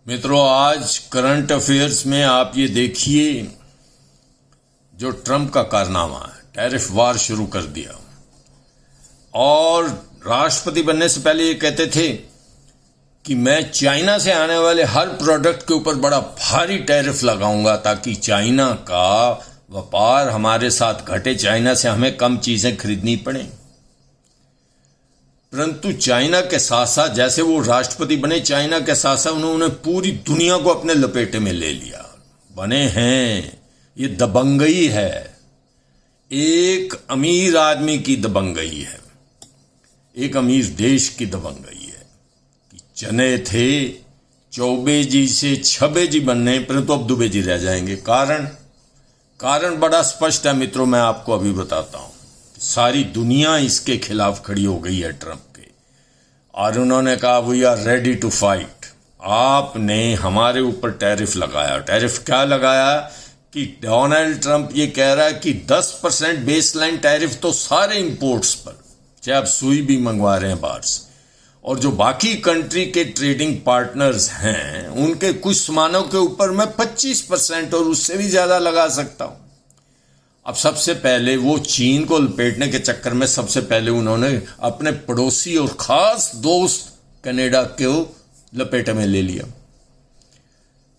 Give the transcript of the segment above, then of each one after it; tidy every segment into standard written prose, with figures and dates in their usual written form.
मित्रों, आज current affairs में आप ये देखिए जो ट्रंप का कारनामा है, टैरिफ वार शुरू कर दिया। और राष्ट्रपति बनने से पहले ये कहते थे कि मैं चाइना से आने वाले हर प्रोडक्ट के ऊपर बड़ा भारी टैरिफ लगाऊंगा ताकि चाइना का व्यापार हमारे साथ घटे, चाइना से हमें कम चीजें खरीदनी पड़े। परंतु चाइना के साथ साथ जैसे वो राष्ट्रपति बने, चाइना के साथ साथ उन्होंने पूरी दुनिया को अपने लपेटे में ले लिया। बने हैं, ये दबंगई है, एक अमीर आदमी की दबंगई है, एक अमीर देश की दबंगई है कि चने थे चौबे जी से छबे जी बनने, परंतु अब दुबे जी रह जाएंगे। कारण बड़ा स्पष्ट है मित्रों, मैं आपको अभी बताता हूं। सारी दुनिया इसके खिलाफ खड़ी हो गई है ट्रंप के, और उन्होंने कहा we are ready to fight. आपने हमारे ऊपर टैरिफ लगाया। टैरिफ क्या लगाया कि डोनाल्ड ट्रंप ये कह रहा है कि 10% बेसलाइन टैरिफ तो सारे इंपोर्ट्स पर, चाहे आप सुई भी मंगवा रहे हैं बाहर से, और जो बाकी कंट्री के ट्रेडिंग पार्टनर्स हैं उनके कुछ सामानों के ऊपर मैं 25% और उससे भी ज्यादा लगा सकता हूं। अब सबसे पहले वो चीन को लपेटने के चक्कर में सबसे पहले उन्होंने अपने पड़ोसी और खास दोस्त कनाडा को लपेटे में ले लिया,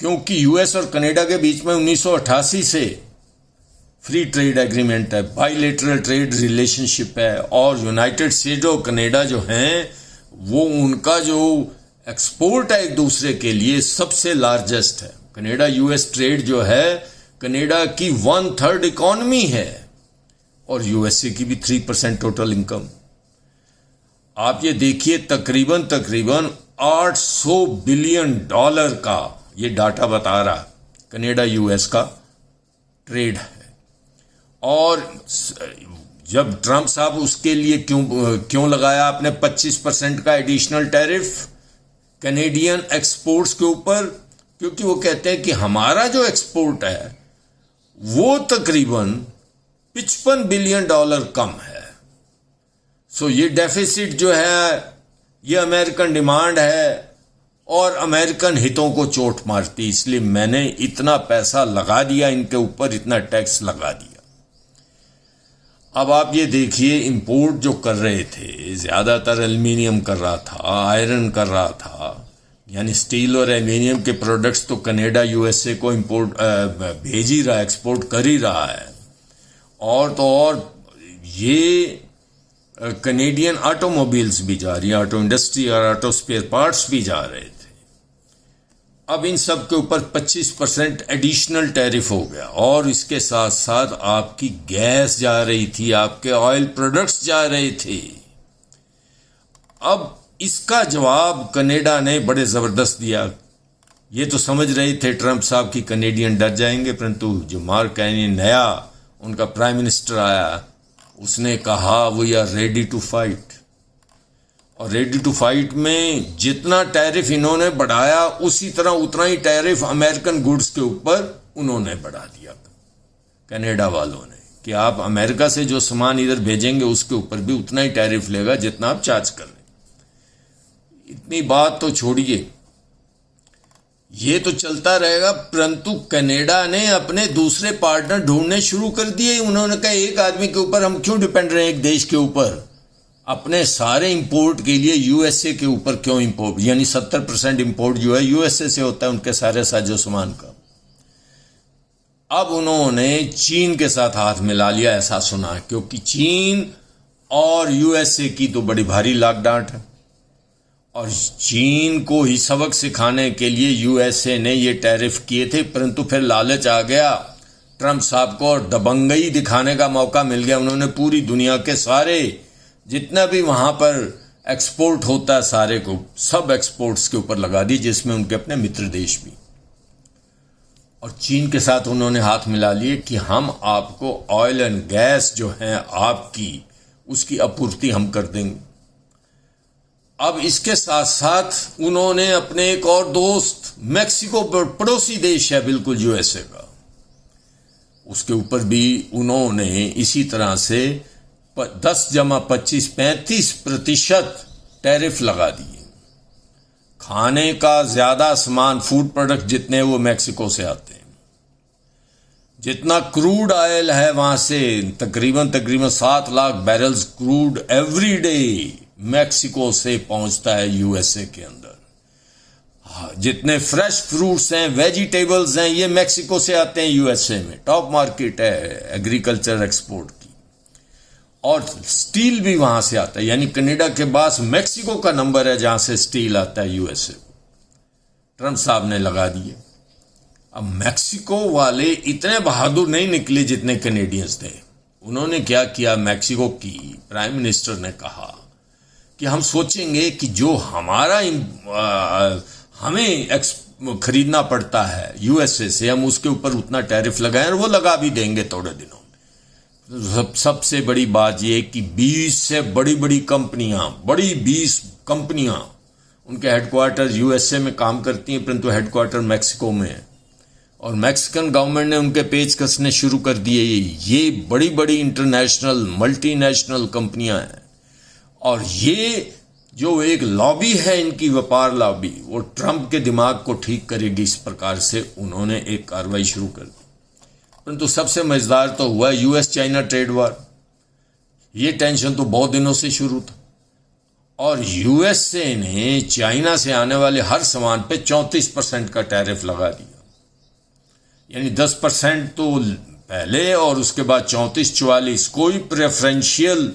क्योंकि यूएस और कनाडा के बीच में 1988 से फ्री ट्रेड एग्रीमेंट है, बाइलेटरल ट्रेड रिलेशनशिप है, और यूनाइटेड स्टेट्स और कनाडा जो हैं वो उनका जो एक्सपोर्ट है एक दूसरे के लिए सबसे लार्जेस्ट है। कनाडा यूएस ट्रेड जो है, कनाडा की 1/3 इकोनॉमी है और यूएसए की भी 3% टोटल इनकम। आप ये देखिए तकरीबन 800 बिलियन डॉलर का ये डाटा बता रहा कनाडा यूएस का ट्रेड है। और जब ट्रंप साहब उसके लिए क्यों लगाया आपने 25% का एडिशनल टैरिफ कैनेडियन एक्सपोर्ट्स के ऊपर? क्योंकि वो कहते हैं कि हमारा जो एक्सपोर्ट है वो तकरीबन 55 बिलियन डॉलर कम है। सो ये डेफिसिट जो है ये अमेरिकन डिमांड है और अमेरिकन हितों को चोट मारती, इसलिए मैंने इतना पैसा लगा दिया इनके ऊपर, इतना टैक्स लगा दिया। अब आप ये देखिए इंपोर्ट जो कर रहे थे, ज्यादातर एल्युमिनियम कर रहा था, आयरन कर रहा था, यानी स्टील और एल्युमिनियम के प्रोडक्ट्स तो कनाडा यूएसए को इंपोर्ट भेज ही रहा है, एक्सपोर्ट कर ही रहा है। और तो और ये कनेडियन ऑटोमोबाइल्स भी जा रही है, ऑटो इंडस्ट्री और ऑटो स्पेयर पार्ट्स भी जा रहे थे। अब इन सब के ऊपर 25% एडिशनल टैरिफ हो गया, और इसके साथ साथ आपकी गैस जा रही थी, आपके ऑयल प्रोडक्ट्स जा रहे थे। अब इसका जवाब कनाडा ने बड़े जबरदस्त दिया। ये तो समझ रहे थे ट्रंप साहब की कनेडियन डर जाएंगे, परंतु जो मार्क कार्नी नया उनका प्राइम मिनिस्टर आया, उसने कहा we are ready to fight. और रेडी टू फाइट में जितना टैरिफ इन्होंने बढ़ाया उसी तरह उतना ही टैरिफ अमेरिकन गुड्स के ऊपर उन्होंने बढ़ा दिया कनाडा वालों ने, कि आप अमेरिका से जो सामान इधर भेजेंगे उसके ऊपर भी उतना ही टैरिफ लेगा जितना आप चार्ज कर रहे। इतनी बात तो छोड़िए, ये तो चलता रहेगा, परंतु कनाडा ने अपने दूसरे पार्टनर ढूंढने शुरू कर दिए। उन्होंने कहा एक आदमी के ऊपर हम क्यों डिपेंड रहे, एक देश के ऊपर, अपने सारे इंपोर्ट के लिए यूएसए के ऊपर क्यों इंपोर्ट, यानी 70% इंपोर्ट जो है यूएसए से होता है उनके सारे साजो सामान का। अब उन्होंने चीन के साथ हाथ मिला लिया, ऐसा सुना, क्योंकि चीन और यूएसए की तो बड़ी भारी लागडांट है, और चीन को ही सबक सिखाने के लिए यूएसए ने ये टैरिफ किए थे। परंतु फिर लालच आ गया ट्रंप साहब को और दबंगई दिखाने का मौका मिल गया। उन्होंने पूरी दुनिया के सारे जितना भी वहां पर एक्सपोर्ट होता है सारे को सब एक्सपोर्ट्स के ऊपर लगा दी, जिसमें उनके अपने मित्र देश भी। और चीन के साथ उन्होंने हाथ मिला लिए कि हम आपको ऑयल एंड गैस जो है आपकी, उसकी आपूर्ति हम कर देंगे। अब इसके साथ साथ उन्होंने अपने एक और दोस्त मैक्सिको, पड़ोसी देश है बिल्कुल यूएसए का, उसके ऊपर भी उन्होंने इसी तरह से 10 + 25 35% टैरिफ लगा दिए। खाने का ज्यादा सामान, फूड प्रोडक्ट जितने वो मैक्सिको से आते हैं। जितना क्रूड ऑयल है वहां से तकरीबन 7 lakh barrels crude every day Mexico से पहुंचता है यूएसए के अंदर। जितने फ्रेश फ्रूट्स हैं, वेजिटेबल्स हैं, ये मैक्सिको से आते हैं यूएसए में। टॉप मार्केट है एग्रीकल्चर एक्सपोर्ट की। और स्टील भी वहां से आता है, यानी कनाडा के पास मैक्सिको का नंबर है जहां से स्टील आता है यूएसए को। ट्रंप साहब ने लगा दिए। अब मैक्सिको वाले इतने बहादुर नहीं निकले जितने कैनेडियंस थे। उन्होंने क्या किया, मैक्सिको की प्राइम मिनिस्टर ने कहा कि हम सोचेंगे कि जो हमारा हमें खरीदना पड़ता है यूएसए से, हम उसके ऊपर उतना टैरिफ लगाएं, और वो लगा भी देंगे थोड़े दिनों में। सबसे बड़ी बात यह कि 20 से बड़ी कंपनियां उनके हेडक्वार्टर यूएसए में काम करती हैं, परंतु हेडक्वार्टर मैक्सिको में है। और मैक्सिकन गवर्नमेंट ने उनके पेच कसने शुरू कर दिए। ये बड़ी इंटरनेशनल मल्टीनेशनल कंपनियां हैं, और ये जो एक लॉबी है इनकी, व्यापार लॉबी, वो ट्रंप के दिमाग को ठीक करेगी। इस प्रकार से उन्होंने एक कार्रवाई शुरू कर दी। परंतु सबसे मजेदार तो हुआ यूएस चाइना ट्रेड वार। ये टेंशन तो बहुत दिनों से शुरू था, और यूएसए ने चाइना से आने वाले हर सामान पे 34% का टैरिफ लगा दिया। यानी 10% तो पहले, और उसके बाद 34-44, कोई प्रेफरेंशियल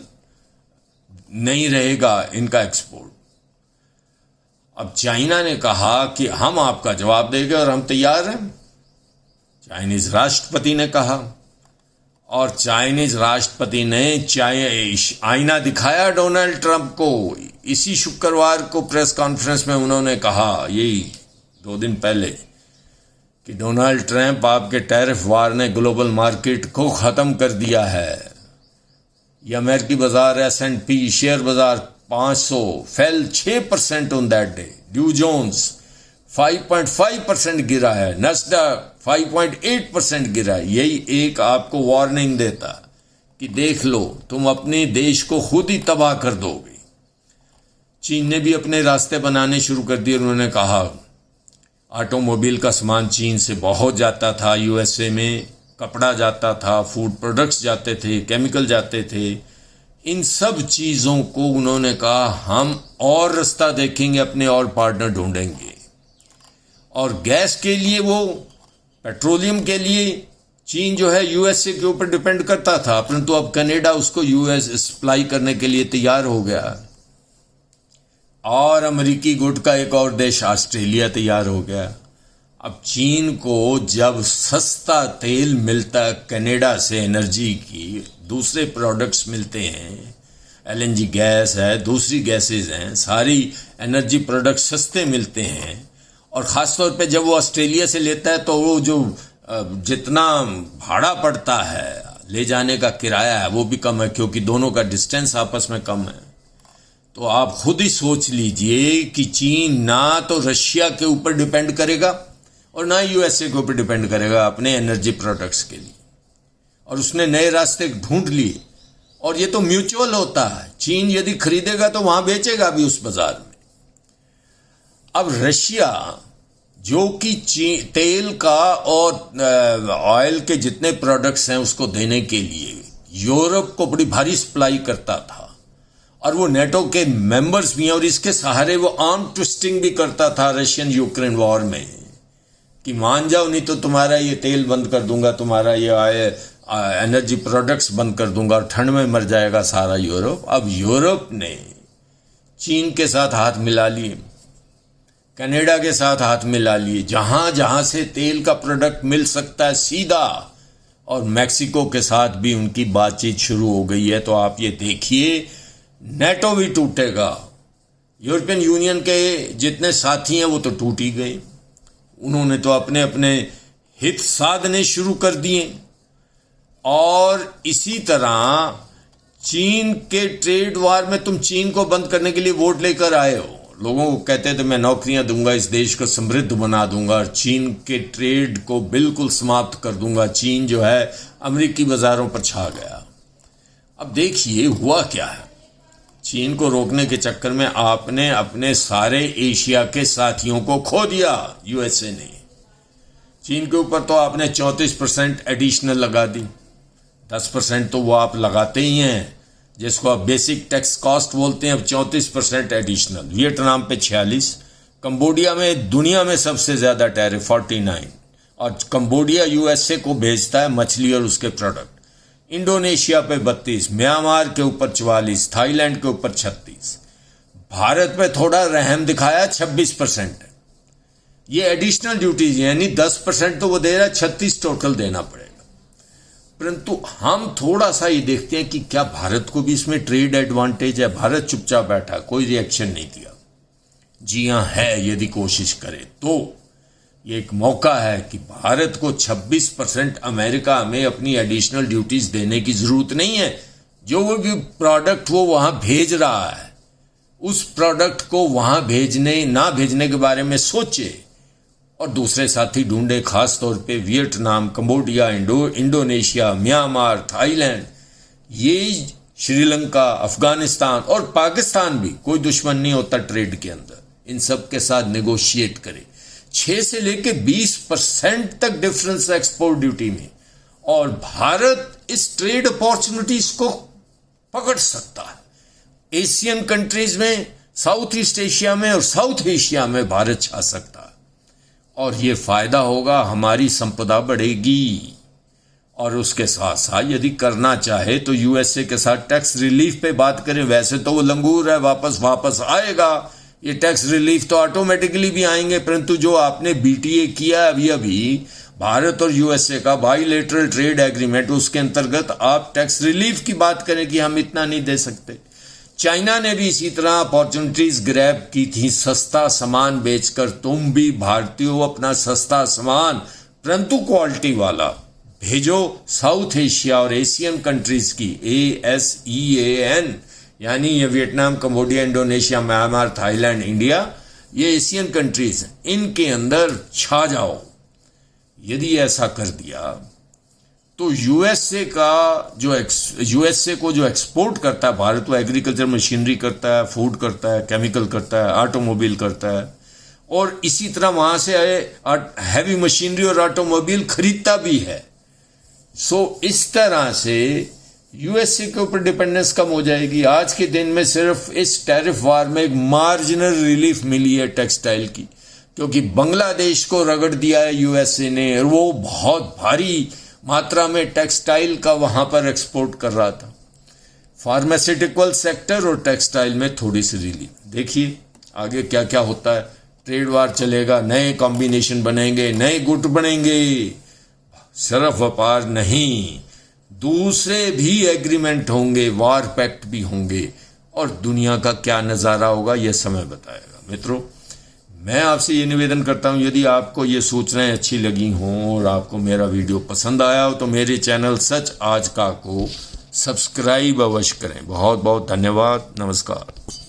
नहीं रहेगा इनका एक्सपोर्ट। अब चाइना ने कहा कि हम आपका जवाब देंगे और हम तैयार हैं, चाइनीज राष्ट्रपति ने कहा। और चाइनीज राष्ट्रपति ने आईना दिखाया डोनाल्ड ट्रंप को। इसी शुक्रवार को प्रेस कॉन्फ्रेंस में उन्होंने कहा, यही 2 दिन पहले, कि डोनाल्ड ट्रंप, आपके टैरिफ वार ने ग्लोबल मार्केट को खत्म कर दिया है। ये अमेरिकी बाजार S&P शेयर बाजार 500 fell 6% on that day. Dow Jones 5.5% गिरा है, नस्डैक 5.8% गिरा है। यही एक आपको वार्निंग देता कि देख लो, तुम अपने देश को खुद ही तबाह कर दोगे। चीन ने भी अपने रास्ते बनाने शुरू कर दिए। उन्होंने कहा ऑटोमोबाइल का सामान चीन से बहुत जाता था यूएसए में, कपड़ा जाता था, फूड प्रोडक्ट्स जाते थे, केमिकल जाते थे। इन सब चीज़ों को उन्होंने कहा हम और रास्ता देखेंगे, अपने और पार्टनर ढूंढेंगे। और गैस के लिए, वो पेट्रोलियम के लिए चीन जो है यूएसए के ऊपर डिपेंड करता था, परंतु अब कनाडा उसको यूएस सप्लाई करने के लिए तैयार हो गया। और अमेरिकी गुट का एक और देश ऑस्ट्रेलिया तैयार हो गया। अब चीन को जब सस्ता तेल मिलता है कनाडा से, एनर्जी की दूसरे प्रोडक्ट्स मिलते हैं, एलएनजी गैस है, दूसरी गैसेस हैं, सारी एनर्जी प्रोडक्ट्स सस्ते मिलते हैं। और ख़ासतौर पे जब वो ऑस्ट्रेलिया से लेता है तो वो जो जितना भाड़ा पड़ता है, ले जाने का किराया है, वो भी कम है, क्योंकि दोनों का डिस्टेंस आपस में कम है। तो आप खुद ही सोच लीजिए कि चीन ना तो रशिया के ऊपर डिपेंड करेगा और ना यूएसए के ऊपर डिपेंड करेगा अपने एनर्जी प्रोडक्ट्स के लिए। और उसने नए रास्ते ढूंढ लिए, और ये तो म्यूचुअल होता है। चीन यदि खरीदेगा तो वहां बेचेगा भी उस बाजार में। अब रशिया, जो कि तेल का और ऑयल के जितने प्रोडक्ट्स हैं उसको देने के लिए यूरोप को बड़ी भारी सप्लाई करता था, और वो नेटो के मेंबर्स भी हैं, और इसके सहारे वो आर्म ट्विस्टिंग भी करता था रशियन यूक्रेन वॉर में, कि मान जाओ नहीं तो तुम्हारा ये तेल बंद कर दूंगा, तुम्हारा ये एनर्जी प्रोडक्ट्स बंद कर दूंगा, और ठंड में मर जाएगा सारा यूरोप। अब यूरोप ने चीन के साथ हाथ मिला लिए, कनाडा के साथ हाथ मिला लिए, जहां जहां से तेल का प्रोडक्ट मिल सकता है सीधा, और मैक्सिको के साथ भी उनकी बातचीत शुरू हो गई है। तो आप ये देखिए, नेटो भी टूटेगा, यूरोपियन यूनियन के जितने साथी हैं वो तो टूट ही गए। उन्होंने तो अपने अपने हित साधने शुरू कर दिए। और इसी तरह चीन के ट्रेड वार में तुम चीन को बंद करने के लिए वोट लेकर आए हो, लोगों को कहते थे मैं नौकरियां दूंगा, इस देश को समृद्ध बना दूंगा, और चीन के ट्रेड को बिल्कुल समाप्त कर दूंगा। चीन जो है अमेरिकी बाजारों पर छा गया। अब देखिए हुआ क्या है। चीन को रोकने के चक्कर में आपने अपने सारे एशिया के साथियों को खो दिया। यूएसए ने चीन के ऊपर तो आपने 34% एडिशनल लगा दी। 10% तो वो आप लगाते ही हैं, जिसको आप बेसिक टैक्स कॉस्ट बोलते हैं। अब 34% एडिशनल। वियतनाम पे 46, कंबोडिया में दुनिया में सबसे ज्यादा टैरिफ 49, और कंबोडिया यूएसए को भेजता है मछली और उसके प्रोडक्ट। इंडोनेशिया पे 32, म्यांमार के ऊपर 44, थाईलैंड के ऊपर 36। भारत में थोड़ा रहम दिखाया, 26% है। ये एडिशनल ड्यूटीज यानी 10% तो वो दे रहा है, 36 टोटल देना पड़ेगा। परंतु हम थोड़ा सा ये देखते हैं कि क्या भारत को भी इसमें ट्रेड एडवांटेज है। भारत चुपचाप बैठा, कोई रिएक्शन नहीं दिया। जी हाँ है, यदि कोशिश करे तो ये एक मौका है कि भारत को 26% अमेरिका में अपनी एडिशनल ड्यूटीज देने की जरूरत नहीं है। जो वो भी प्रोडक्ट वो वहां भेज रहा है, उस प्रोडक्ट को वहां भेजने ना भेजने के बारे में सोचे और दूसरे साथी ढूंढे। खास तौर पे Vietnam, Cambodia, Indonesia, Myanmar, Thailand, ये श्रीलंका, अफगानिस्तान और पाकिस्तान भी कोई दुश्मन नहीं होता ट्रेड के अंदर। इन सब के साथ नेगोशिएट करे। 6 से लेके 20% तक डिफरेंस एक्सपोर्ट ड्यूटी में, और भारत इस ट्रेड अपॉर्चुनिटीज को पकड़ सकता है। एशियन कंट्रीज में, साउथ ईस्ट एशिया में और साउथ एशिया में भारत छा सकता है, और ये फायदा होगा, हमारी संपदा बढ़ेगी। और उसके साथ साथ यदि करना चाहे तो यूएसए के साथ टैक्स रिलीफ पे बात करें। वैसे तो वो लंगूर है, वापस आएगा। ये टैक्स रिलीफ तो ऑटोमेटिकली भी आएंगे, परंतु जो आपने बीटीए किया अभी भारत और यूएसए का बाइलेटरल ट्रेड एग्रीमेंट, उसके अंतर्गत आप टैक्स रिलीफ की बात करें कि हम इतना नहीं दे सकते। चाइना ने भी इसी तरह अपॉर्चुनिटीज ग्रैब की थी, सस्ता सामान बेचकर। तुम भी भारतीयों अपना सस्ता सामान परंतु क्वालिटी वाला भेजो। साउथ एशिया और एशियन कंट्रीज की ASEAN, यानी ये Vietnam, Cambodia, Indonesia, Myanmar, Thailand, India, ये एशियन कंट्रीज हैं, इनके अंदर छा जाओ। यदि ऐसा कर दिया तो यूएसए को जो एक्सपोर्ट करता है भारत, वो एग्रीकल्चर मशीनरी करता है, फूड करता है, केमिकल करता है, ऑटोमोबाइल करता है, और इसी तरह वहां से हैवी मशीनरी और ऑटोमोबाइल खरीदता भी है। सो इस तरह से यूएसए के ऊपर डिपेंडेंस कम हो जाएगी। आज के दिन में सिर्फ इस टैरिफ वार में एक मार्जिनल रिलीफ मिली है टेक्सटाइल की, क्योंकि बांग्लादेश को रगड़ दिया है यूएसए ने, और वो बहुत भारी मात्रा में टेक्सटाइल का वहां पर एक्सपोर्ट कर रहा था। फार्मास्यूटिकल सेक्टर और टेक्सटाइल में थोड़ी सी रिलीफ। देखिए आगे क्या क्या होता है। ट्रेड वार चलेगा, नए कॉम्बिनेशन बनेंगे, नए गुट बनेंगे। सिर्फ व्यापार नहीं, दूसरे भी एग्रीमेंट होंगे, वार पैक्ट भी होंगे, और दुनिया का क्या नज़ारा होगा यह समय बताएगा। मित्रों, मैं आपसे ये निवेदन करता हूं, यदि आपको ये सूचनाएं अच्छी लगी हों और आपको मेरा वीडियो पसंद आया हो तो मेरे चैनल सच आज का को सब्सक्राइब अवश्य करें। बहुत बहुत धन्यवाद। नमस्कार।